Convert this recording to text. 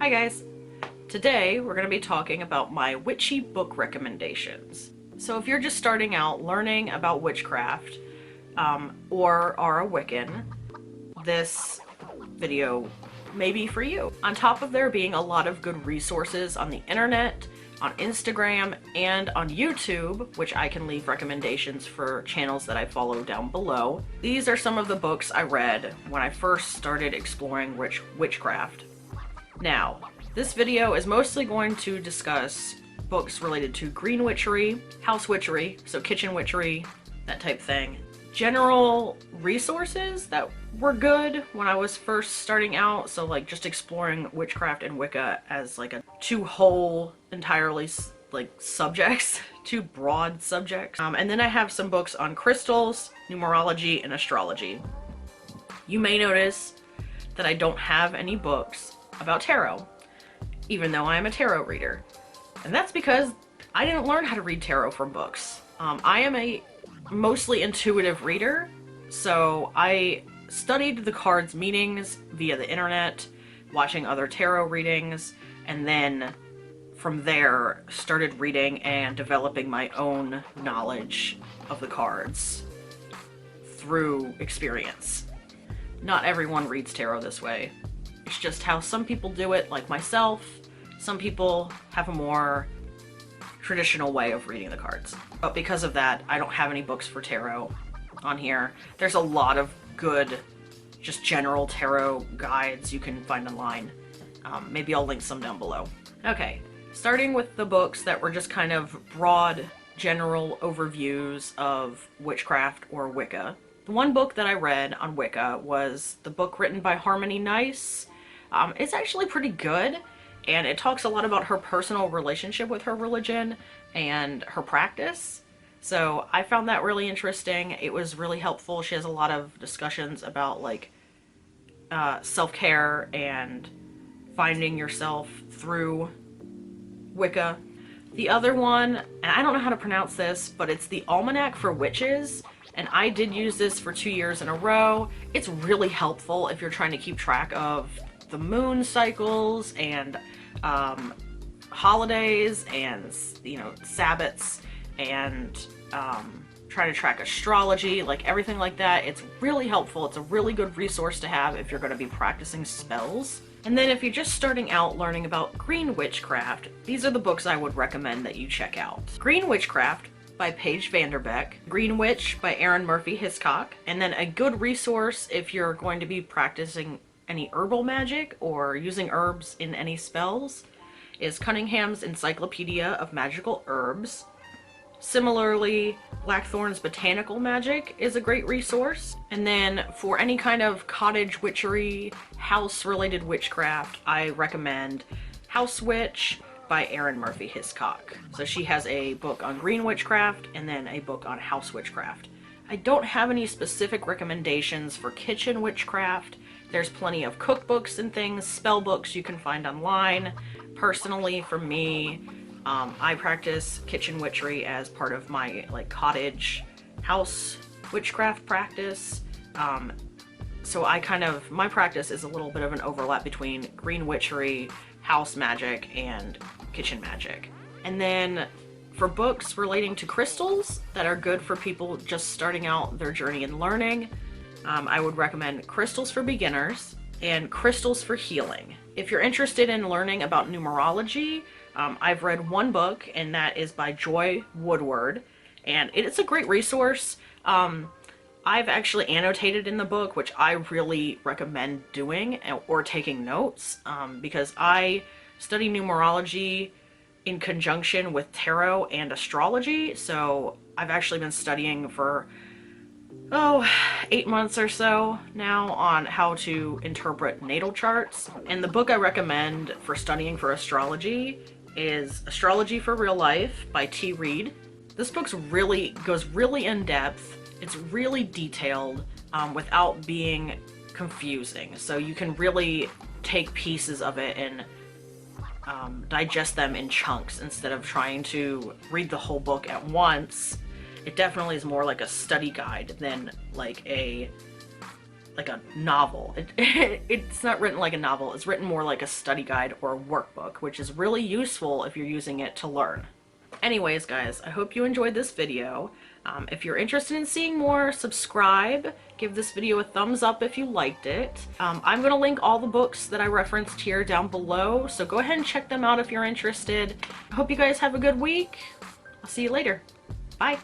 Hi guys! Today we're going to be talking about my witchy book recommendations. So if you're just starting out learning about witchcraft or are a Wiccan, this video may be for you. On top of there being a lot of good resources on the internet, on Instagram, and on YouTube, which I can leave recommendations for channels that I follow down below. These are some of the books I read when I first started exploring witchcraft. Now, this video is mostly going to discuss books related to green witchery, house witchery, so kitchen witchery, that type thing. General resources that were good when I was first starting out, so like just exploring witchcraft and Wicca as like two whole entirely like subjects, two broad subjects. And then I have some books on crystals, numerology, and astrology. You may notice that I don't have any books about tarot, even though I am a tarot reader. And that's because I didn't learn how to read tarot from books. I am a mostly intuitive reader, so I studied the cards' meanings via the internet, watching other tarot readings, and then from there started reading and developing my own knowledge of the cards through experience. Not everyone reads tarot this way. It's just how some people do it, like myself. Some people have a more traditional way of reading the cards. But because of that, I don't have any books for tarot on here. There's a lot of good, just general tarot guides you can find online. Maybe I'll link some down below. Okay, starting with the books that were just kind of broad, general overviews of witchcraft or Wicca. The one book that I read on Wicca was the book written by Harmony Nice. It's actually pretty good, and it talks a lot about her personal relationship with her religion and her practice. So I found that really interesting. It was really helpful. She has a lot of discussions about like self-care and finding yourself through Wicca. The other one, and I don't know how to pronounce this, but it's the Almanac for Witches. And I did use this for 2 years in a row. It's really helpful if you're trying to keep track of the moon cycles and holidays and, you know, Sabbats and trying to track astrology, like everything like that. It's really helpful. It's a really good resource to have if you're going to be practicing spells. And then if you're just starting out learning about green witchcraft, these are the books I would recommend that you check out. Green Witchcraft by Paige Vanderbeck, Green Witch by Erin Murphy Hiscock, and then a good resource if you're going to be practicing any herbal magic or using herbs in any spells is Cunningham's Encyclopedia of Magical Herbs. Similarly, Blackthorn's Botanical Magic is a great resource. And then for any kind of cottage witchery, house-related witchcraft, I recommend House Witch by Erin Murphy Hiscock. So she has a book on green witchcraft and then a book on house witchcraft. I don't have any specific recommendations for kitchen witchcraft. There's plenty of cookbooks and things, spell books you can find online. Personally, for me, I practice kitchen witchery as part of my like cottage house witchcraft practice. So my practice is a little bit of an overlap between green witchery, house magic, and kitchen magic. And then for books relating to crystals that are good for people just starting out their journey in learning, I would recommend Crystals for Beginners and Crystals for Healing. If you're interested in learning about numerology, I've read one book, and that is by Joy Woodward, and it's a great resource. I've actually annotated in the book, which I really recommend doing, or taking notes, because I study numerology in conjunction with tarot and astrology, so I've actually been studying for 8 months or so now on how to interpret natal charts. And the book I recommend for studying for astrology is Astrology for Real Life by T. Reed. This book goes really in depth. It's really detailed without being confusing. So you can really take pieces of it and digest them in chunks instead of trying to read the whole book at once. It definitely is more like a study guide than like a like a novel. It's not written like a novel. It's written more like a study guide or a workbook, which is really useful if you're using it to learn. Anyways, guys, I hope you enjoyed this video. If you're interested in seeing more, subscribe. Give this video a thumbs up if you liked it. I'm going to link all the books that I referenced here down below, so go ahead and check them out if you're interested. I hope you guys have a good week. I'll see you later. Bye.